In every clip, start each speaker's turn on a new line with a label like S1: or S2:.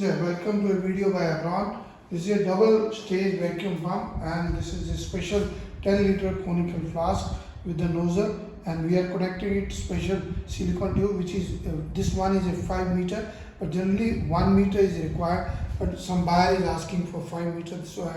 S1: Welcome to a video by Abron. This is a double stage vacuum pump and this is a special 10 liter conical flask with the nozzle, and we are connecting it to special silicon tube, which is this one is a 5 meter, but generally 1 meter is required, but some buyer is asking for 5 meters, so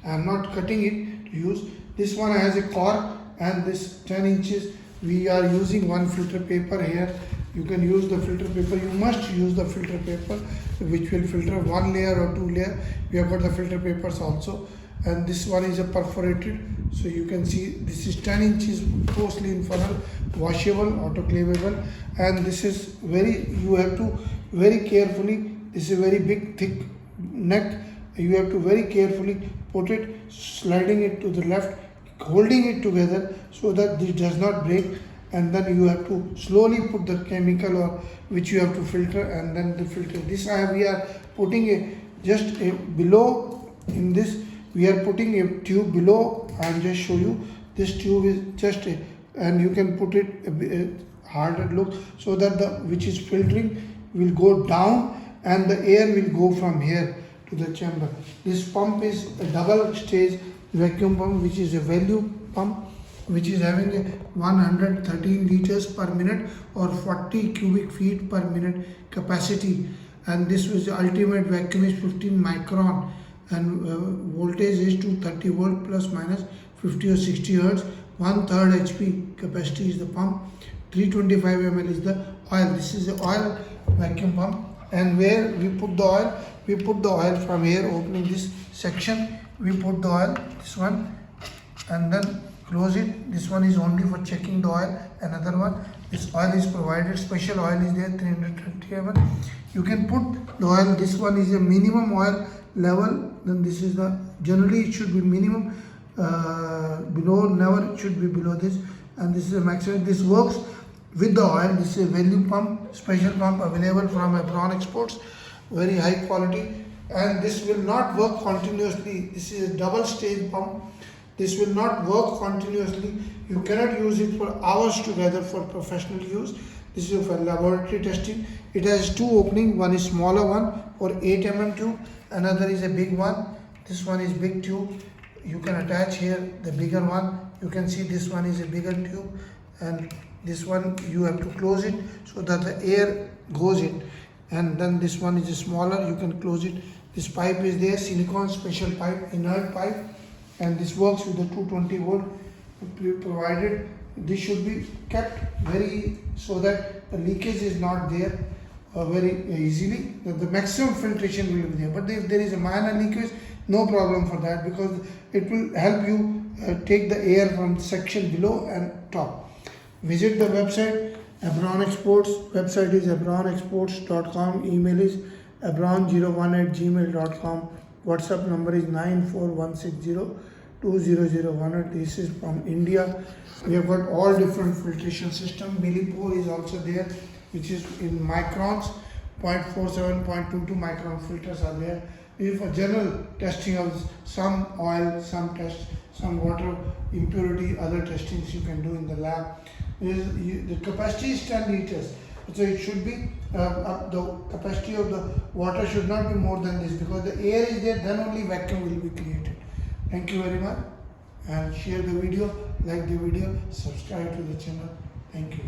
S1: I am not cutting it to use. This one has a cork and this 10 inches. We are using one filter paper here. You can use the filter paper. You must use the filter paper which will filter one layer or two layer. We have got the filter papers also, and this one is a perforated, so you can see this is 10 inches porcelain funnel, washable, autoclavable, and this is you have to very carefully, this is a very big thick neck, you have to very carefully put it, sliding it to the left, holding it together so that this does not break, and then you have to slowly put the chemical or which you have to filter, and then the filter. We are putting below in this, we are putting a tube below. I will just show you. This tube is and you can put it a harder look so that which is filtering will go down and the air will go from here to the chamber. This pump is a double stage vacuum pump, which is a value pump, which is having a 113 liters per minute or 40 cubic feet per minute capacity, and this was the ultimate vacuum is 15 micron, and voltage is 230 volt plus minus 50 or 60 hertz. 1/3 HP capacity is the pump. 325 ml is the oil. This is the oil vacuum pump, and where we put the oil, we put the oil from here, opening this section, we put the oil, this one, and then close it. This one is only for checking the oil. Another one, this oil is provided, special oil is there, 330 ml. You can put the oil. This one is a minimum oil level, then this is the, generally it should be minimum, below, never it should be below this, and this is a maximum. This works with the oil. This is a value pump, special pump available from AbronE Exports, very high quality, and this will not work continuously. This is a double stage pump. This will not work continuously. You cannot use it for hours together for professional use. This is for laboratory testing. It has two openings. One is smaller one for 8 mm tube. Another is a big one. This one is big tube. You can attach here the bigger one. You can see this one is a bigger tube, and this one you have to close it so that the air goes in. And then this one is smaller. You can close it. This pipe is there, silicone special pipe, inert pipe. And this works with the 220 volt provided. This should be kept so that the leakage is not there very easily. The maximum filtration will be there. But if there is a minor leakage, no problem for that, because it will help you take the air from the section below and top. Visit the website AbronE Exports. Website is abronexports.com. Email is abron01@gmail.com. WhatsApp number is 941602001. This is from India. We have got all different filtration system. Millipore is also there, which is in microns. 0.47, 0.22 micron filters are there. This is for general testing of some oil, some test, some water impurity, other testings you can do in the lab. The capacity is 10 liters. So it should be, the capacity of the water should not be more than this, because the air is there, then only vacuum will be created. Thank you very much, and share the video, like the video, subscribe to the channel. Thank you.